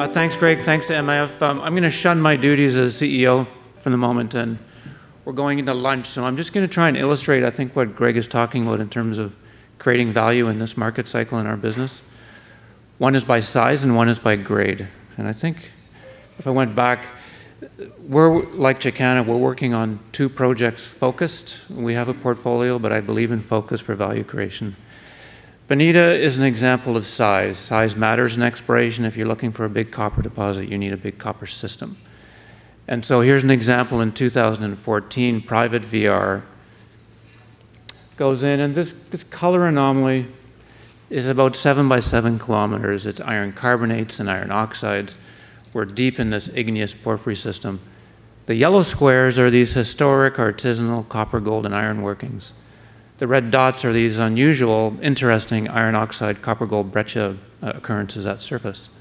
Thanks, Greg. Thanks to MIF. I'm going to shun my duties as CEO for the moment, and we're going into lunch. So I'm just going to try and illustrate, I think, what Greg is talking about in terms of creating value in this market cycle in our business. One is by size and one is by grade. And I think if I went back, we're like Chicana, we're working on 2 projects focused. We have a portfolio, but I believe in focus for value creation. Bonita is an example of size. Size matters in exploration. If you're looking for a big copper deposit, you need a big copper system. And so here's an example in 2014, private VR goes in, and this color anomaly is about 7 by 7 kilometers. It's iron carbonates and iron oxides. We're deep in this igneous porphyry system. The yellow squares are these historic artisanal copper, gold, and iron workings. The red dots are these unusual, interesting iron oxide, copper, gold, breccia occurrences at surface.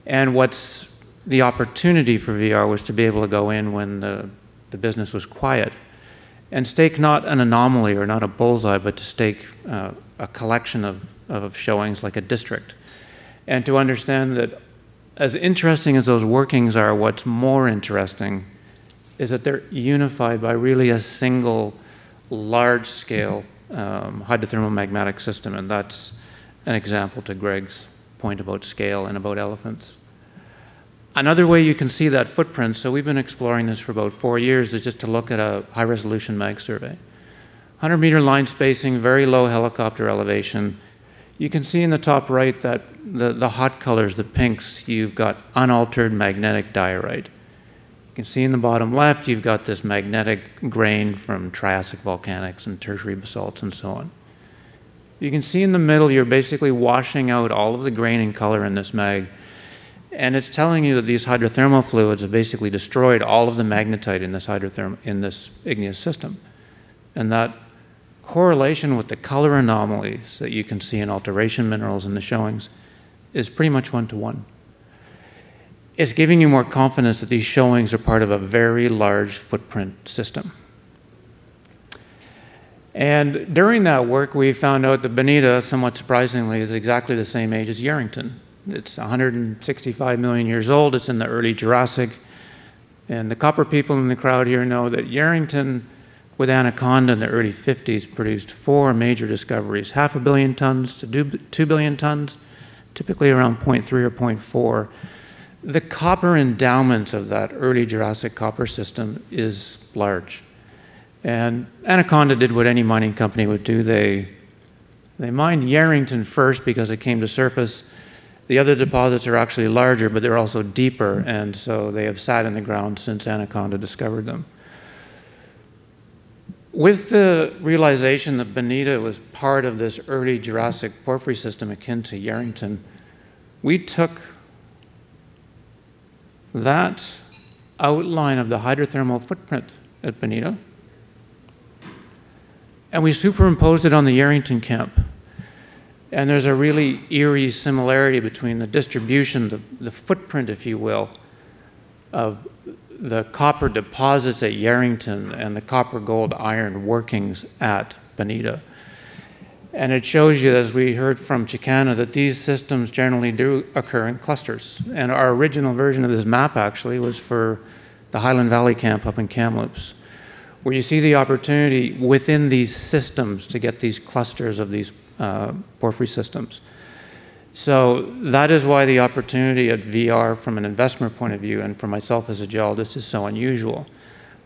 And what's the opportunity for VR was to be able to go in when the business was quiet and stake not an anomaly or not a bullseye, but to stake a collection of showings like a district. And to understand that as interesting as those workings are, what's more interesting is that they're unified by really a single large-scale hydrothermal magmatic system, and that's an example to Greg's point about scale and about elephants. Another way you can see that footprint, so we've been exploring this for about 4 years, is just to look at a high-resolution mag survey. 100-meter line spacing, very low helicopter elevation. You can see in the top right that the hot colors, the pinks, you've got unaltered magnetic diorite. You can see in the bottom left, you've got this magnetic grain from Triassic volcanics and tertiary basalts and so on. You can see in the middle, you're basically washing out all of the grain and color in this mag, and it's telling you that these hydrothermal fluids have basically destroyed all of the magnetite in this igneous system. And that correlation with the color anomalies that you can see in alteration minerals in the showings is pretty much 1-to-1. It's giving you more confidence that these showings are part of a very large footprint system. And during that work, we found out that Bonita, somewhat surprisingly, is exactly the same age as Yarrington. It's 165 million years old. It's in the early Jurassic. And the copper people in the crowd here know that Yarrington, with Anaconda in the early 50s, produced 4 major discoveries, 500 million tons to 2 billion tons, typically around 0.3 or 0.4. The copper endowment of that early Jurassic copper system is large. And Anaconda did what any mining company would do. They mined Yarrington first because it came to surface. The other deposits are actually larger, but they're also deeper, and so they have sat in the ground since Anaconda discovered them. With the realization that Bonita was part of this early Jurassic porphyry system akin to Yarrington, we took that outline of the hydrothermal footprint at Bonita, and we superimposed it on the Yarrington camp. And there's a really eerie similarity between the distribution, the footprint, if you will, of the copper deposits at Yarrington and the copper, gold, iron workings at Bonita. And it shows you, as we heard from Chicana, that these systems generally do occur in clusters. And our original version of this map actually was for the Highland Valley camp up in Kamloops, where you see the opportunity within these systems to get these clusters of these porphyry systems. So that is why the opportunity at VR from an investment point of view and for myself as a geologist is so unusual,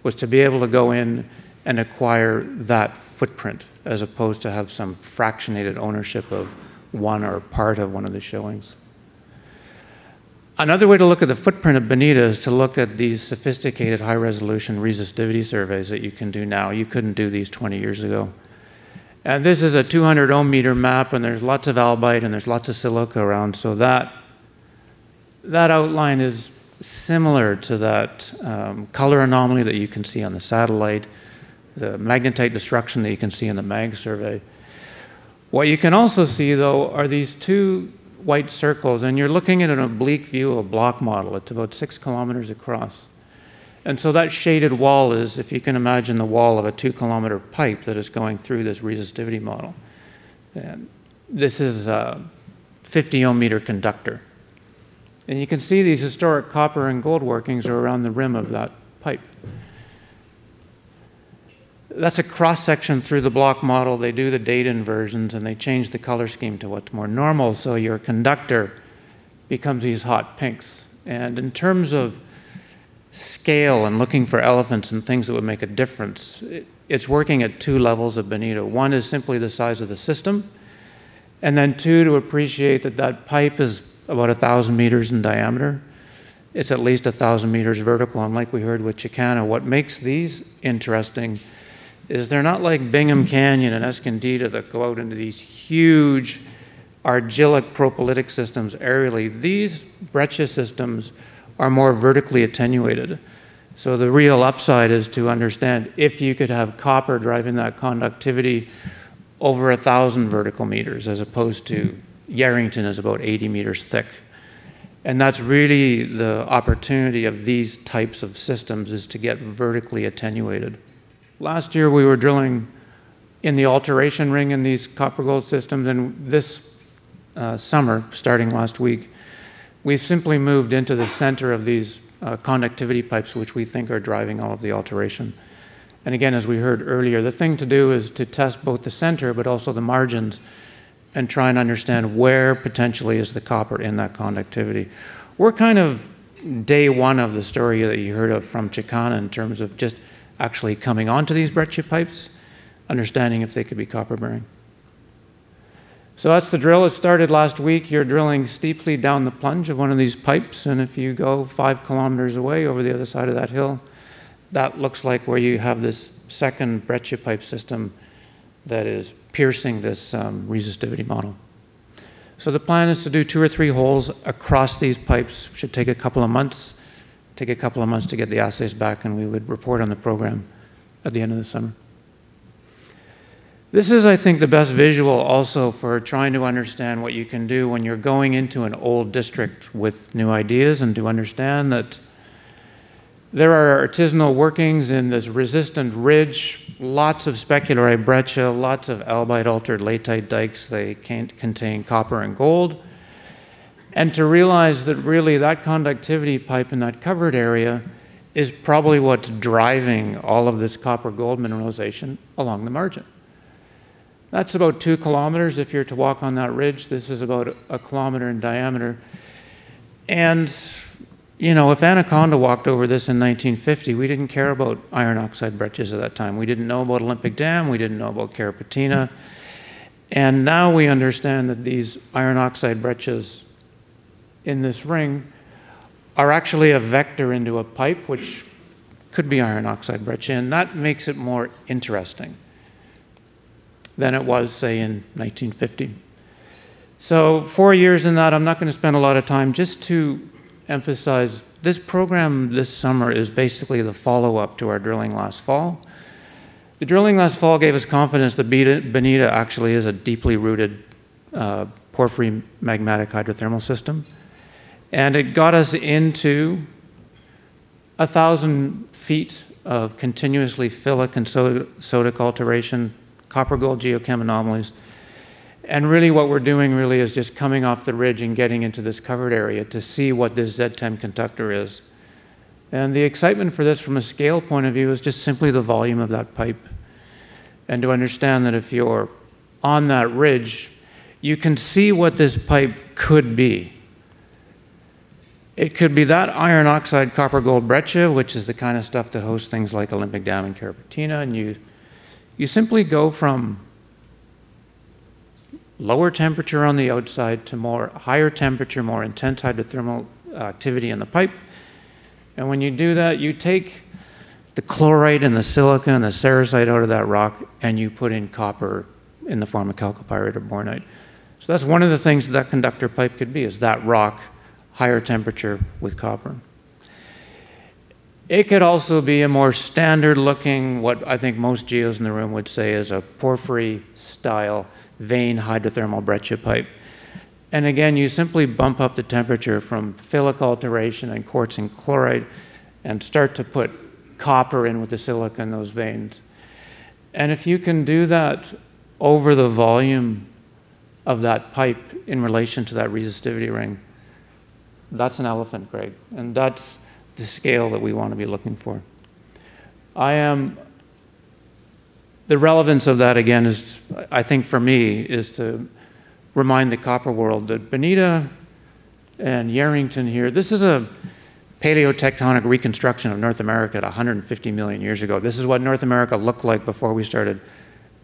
was to be able to go in and acquire that footprint as opposed to have some fractionated ownership of one or part of one of the showings. Another way to look at the footprint of Bonita is to look at these sophisticated high-resolution resistivity surveys that you can do now. You couldn't do these 20 years ago. And this is a 200 ohm meter map, and there's lots of albite and there's lots of silica around, so that outline is similar to that color anomaly that you can see on the satellite, the magnetite destruction that you can see in the mag survey. What you can also see, though, are these 2 white circles, and you're looking at an oblique view of a block model. It's about 6 kilometers across. And so that shaded wall is, if you can imagine, the wall of a 2-kilometer pipe that is going through this resistivity model. And this is a 50 ohm meter conductor. And you can see these historic copper and gold workings are around the rim of that pipe. That's a cross-section through the block model. They do the data inversions, and they change the color scheme to what's more normal, so your conductor becomes these hot pinks. And in terms of scale and looking for elephants and things that would make a difference, it's working at two levels of Bonita. One is simply the size of the system, and then two, to appreciate that that pipe is about 1,000 meters in diameter. It's at least 1,000 meters vertical, and like we heard with Chicana, what makes these interesting is they're not like Bingham Canyon and Escondido that go out into these huge argillic propylitic systems aerially. These breccia systems are more vertically attenuated. So the real upside is to understand if you could have copper driving that conductivity over 1,000 vertical meters, as opposed to Yarrington is about 80 meters thick. And that's really the opportunity of these types of systems, is to get vertically attenuated. Last year we were drilling in the alteration ring in these copper gold systems, and this summer, starting last week, we've simply moved into the center of these conductivity pipes, which we think are driving all of the alteration. And again, as we heard earlier, the thing to do is to test both the center but also the margins and try and understand where potentially is the copper in that conductivity. We're kind of day one of the story that you heard of from Chicana in terms of just actually coming onto these breccia pipes, understanding if they could be copper bearing. So that's the drill. It started last week. You're drilling steeply down the plunge of one of these pipes, and if you go 5 kilometers away over the other side of that hill, that looks like where you have this second breccia pipe system that is piercing this resistivity model. So the plan is to do 2 or 3 holes across these pipes. Should take a couple of months. Take a couple of months to get the assays back, and we would report on the program at the end of the summer. This is, I think, the best visual also for trying to understand what you can do when you're going into an old district with new ideas, and to understand that there are artisanal workings in this resistant ridge, lots of specularite breccia, lots of albite-altered latite dikes. They contain copper and gold. And to realize that really that conductivity pipe in that covered area is probably what's driving all of this copper-gold mineralization along the margin. That's about 2 kilometers if you're to walk on that ridge. This is about 1 kilometer in diameter. And, you know, if Anaconda walked over this in 1950, we didn't care about iron oxide breccias at that time. We didn't know about Olympic Dam. We didn't know about Carapatina. And now we understand that these iron oxide breccias in this ring are actually a vector into a pipe, which could be iron oxide breccia, and that makes it more interesting than it was, say, in 1950. So 4 years in that, I'm not going to spend a lot of time, just to emphasize this program this summer is basically the follow-up to our drilling last fall. The drilling last fall gave us confidence that Bonita actually is a deeply rooted porphyry magmatic hydrothermal system. And it got us into 1,000 feet of continuously phyllic and sodic alteration, copper-gold geochem anomalies. And really what we're doing really is just coming off the ridge and getting into this covered area to see what this Z10 conductor is. And the excitement for this from a scale point of view is just simply the volume of that pipe. And to understand that if you're on that ridge, you can see what this pipe could be. It could be that iron oxide copper gold breccia, which is the kind of stuff that hosts things like Olympic Dam and Carapatina, and you simply go from lower temperature on the outside to more higher temperature, more intense hydrothermal activity in the pipe. And when you do that, you take the chlorite and the silica and the sericite out of that rock, and you put in copper in the form of chalcopyrite or bornite. So that's one of the things that conductor pipe could be, is that rock, higher temperature with copper. It could also be a more standard looking, what I think most geos in the room would say is a porphyry style vein hydrothermal breccia pipe. And again, you simply bump up the temperature from phyllic alteration and quartz and chloride and start to put copper in with the silica in those veins. And if you can do that over the volume of that pipe in relation to that resistivity ring, That's an elephant, Greg, and that's the scale that we want to be looking for. The relevance of that, again, is, I think for me, is to remind the copper world that Bonita and Yarrington here, this is a paleotectonic reconstruction of North America at 150 million years ago. This is what North America looked like before we started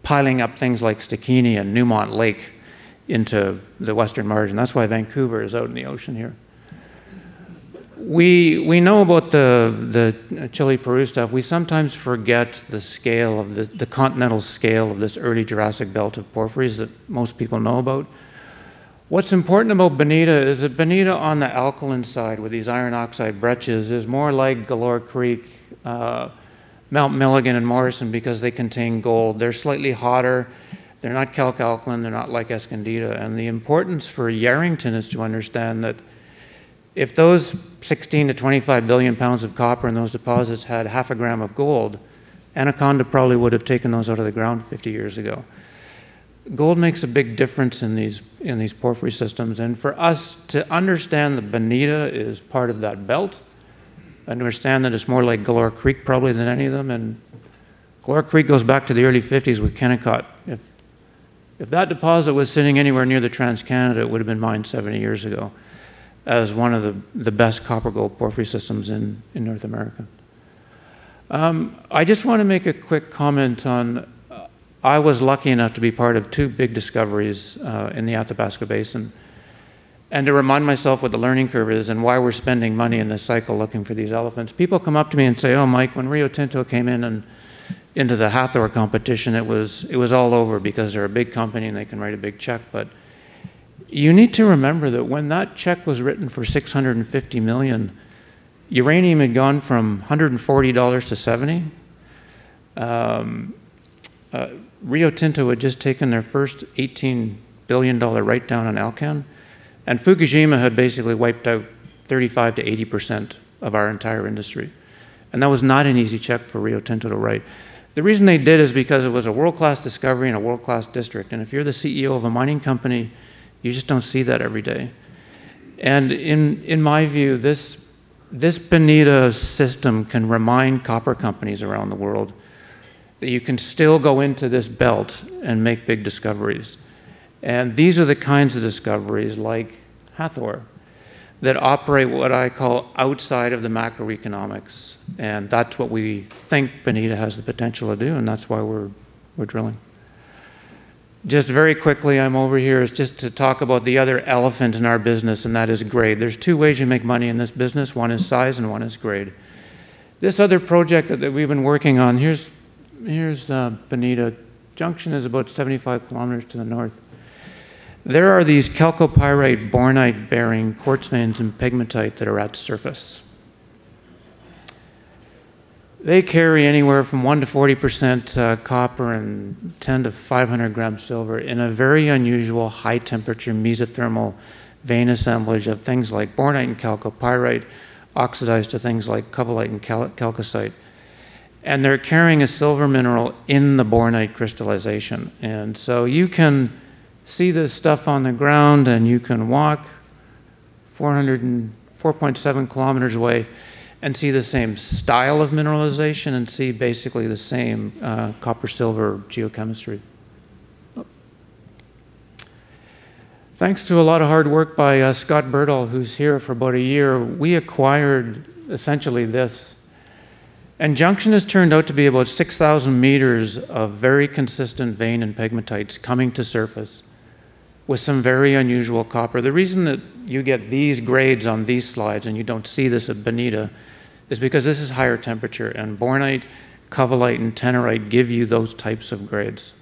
piling up things like Stikine and Newmont Lake into the western margin. That's why Vancouver is out in the ocean here. We know about the Chile-Peru stuff. We sometimes forget the scale of the continental scale of this early Jurassic belt of porphyries that most people know about. What's important about Bonita is that Bonita on the alkaline side with these iron oxide breccias is more like Galore Creek, Mount Milligan and Morrison because they contain gold. They're slightly hotter. They're not calc-alkaline. They're not like Escondida. And the importance for Yarrington is to understand that if those 16 to 25 billion pounds of copper in those deposits had half a gram of gold, Anaconda probably would have taken those out of the ground 50 years ago. Gold makes a big difference in these porphyry systems, and for us to understand that Bonita is part of that belt, understand that it's more like Galore Creek probably than any of them, and Galore Creek goes back to the early 50s with Kennecott. If that deposit was sitting anywhere near the Trans-Canada, it would have been mined 70 years ago as one of the best copper-gold porphyry systems in North America. I just want to make a quick comment on, I was lucky enough to be part of two big discoveries in the Athabasca Basin, and to remind myself what the learning curve is and why we're spending money in this cycle looking for these elephants. People come up to me and say, oh, Mike, when Rio Tinto came in and into the Hathor competition, it was all over because they're a big company and they can write a big check. But you need to remember that when that check was written for $650 million, uranium had gone from $140 to $70. Rio Tinto had just taken their first $18 billion write-down on Alcan, and Fukushima had basically wiped out 35 to 80% of our entire industry. And that was not an easy check for Rio Tinto to write. The reason they did is because it was a world-class discovery in a world-class district, and if you're the CEO of a mining company, you just don't see that every day. And in my view, this Bonita system can remind copper companies around the world that you can still go into this belt and make big discoveries. And these are the kinds of discoveries like Hathor that operate what I call outside of the macroeconomics. And that's what we think Bonita has the potential to do, and that's why we're drilling. Just very quickly, I'm over here is just to talk about the other elephant in our business, and that is grade. There's two ways you make money in this business. One is size and one is grade. This other project that we've been working on, here's Bonita Junction is about 75 kilometers to the north. There are these chalcopyrite bornite-bearing quartz veins and pegmatite that are at surface. They carry anywhere from 1 to 40% copper and 10 to 500 grams silver in a very unusual high-temperature mesothermal vein assemblage of things like bornite and chalcopyrite oxidized to things like covellite and chalcocite. And they're carrying a silver mineral in the bornite crystallization. And so you can see this stuff on the ground, and you can walk 4.7 kilometers away and see the same style of mineralization and see basically the same copper-silver geochemistry. Thanks to a lot of hard work by Scott Birdall, who's here for about a year, we acquired essentially this. And Junction has turned out to be about 6,000 meters of very consistent vein and pegmatites coming to surface with some very unusual copper. The reason that you get these grades on these slides and you don't see this at Bonita is because this is higher temperature, and bornite, covellite, and tenorite give you those types of grades.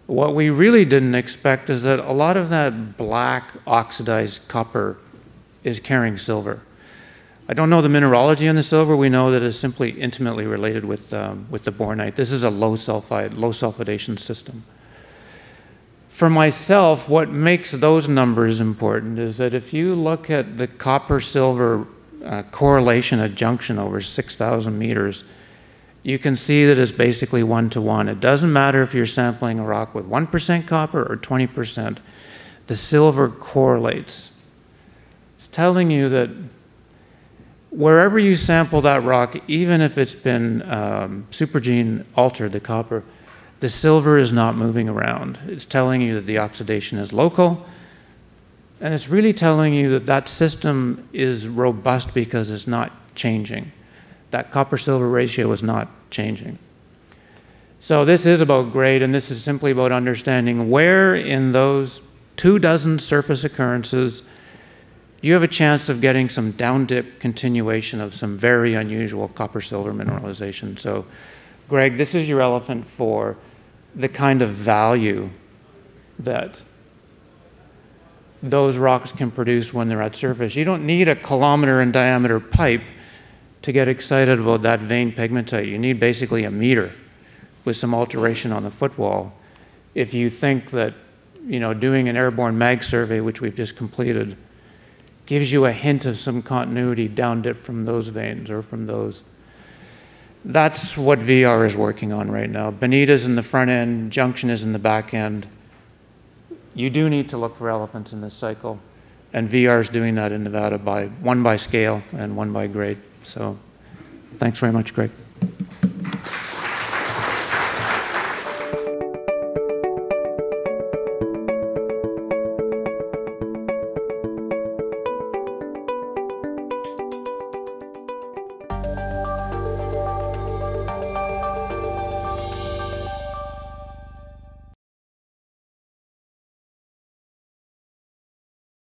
What we really didn't expect is that a lot of that black oxidized copper is carrying silver. I don't know the mineralogy on the silver. We know that it's simply intimately related with the bornite. This is a low sulfide, low sulfidation system. For myself, what makes those numbers important is that if you look at the copper-silver correlation at Junction over 6,000 meters, you can see that it's basically 1-to-1. It doesn't matter if you're sampling a rock with 1% copper or 20%. The silver correlates telling you that wherever you sample that rock, even if it's been supergene altered, the copper, the silver is not moving around. It's telling you that the oxidation is local, and it's really telling you that that system is robust because it's not changing. That copper-silver ratio is not changing. So this is about grade, and this is simply about understanding where in those 24 surface occurrences you have a chance of getting some down-dip continuation of some very unusual copper-silver mineralization. So, Greg, this is your elephant for the kind of value that those rocks can produce when they're at surface. You don't need a kilometer in diameter pipe to get excited about that vein pegmatite. You need basically a meter with some alteration on the footwall. If you think that, you know, doing an airborne mag survey, which we've just completed, gives you a hint of some continuity down dip from those veins or from those. That's what VR is working on right now. Bonita's in the front end, Junction is in the back end. You do need to look for elephants in this cycle, and VR is doing that in Nevada one by scale and one by grade. So thanks very much, Greg.